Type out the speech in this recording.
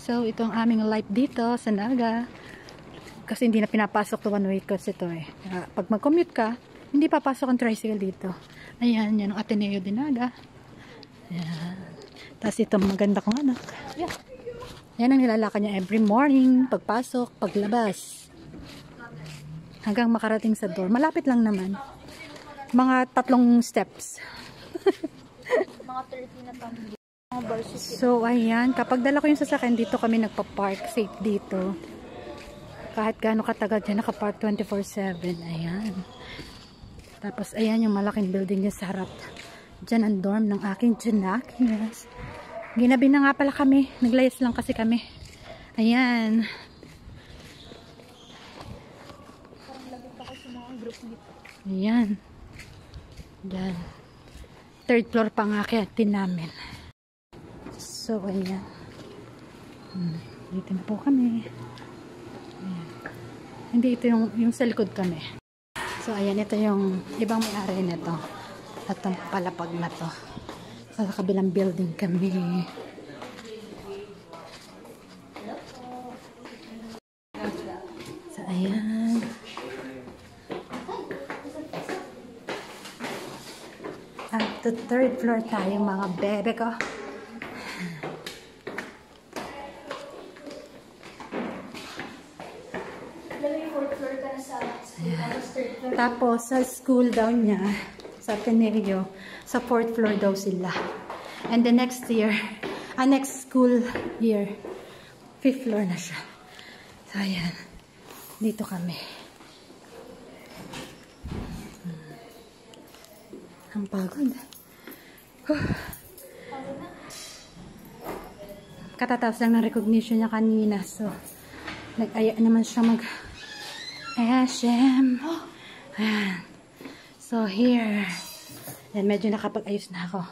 So, ito ang aming light dito sa Naga. Kasi hindi na pinapasok to one way course ito eh. Pag mag-commute ka, hindi papasok ang tricycle dito. Ayan, yan ang Ateneo de Naga. Ayan. Tapos ito maganda kong anak. Yeah. Yan ang nilalakad niya every morning, pagpasok, paglabas. Hanggang makarating sa door. Malapit lang naman. Mga 3 steps. Mga 30 na tayo. So, ayan. Kapag dala ko yung sasakyan, dito kami nagpa-park. Safe dito. Kahit gaano katagal dyan, nakapark 24/7. Ayan. Tapos, ayan yung malaking building niya sa harap. Dyan ang dorm ng aking Janakis. Ginabi na nga pala kami. Naglayas lang kasi kami. Ayan. Ayan. Dyan. 3rd floor pa nga kyatin namin. So, ayan. Dito na po kami. Ayan. Hindi, ito yung sa likod kami. So, ayan. Ito yung ibang may-ari nito. At ang palapag na to. Sa kabilang building kami. So, ayan. At to 3rd floor tayo mga bebe ko. Tapos, sa school daw niya, sa Ateneo, sa 4th floor daw sila. And the next year, next school year, 5th floor na siya. So, ayan. Dito kami. Ang pagod. Katatapos lang ng recognition niya kanina. So, nag-aya naman siya Shem. Ayan. So, here. Ayan, medyo nakapag-ayos na ako.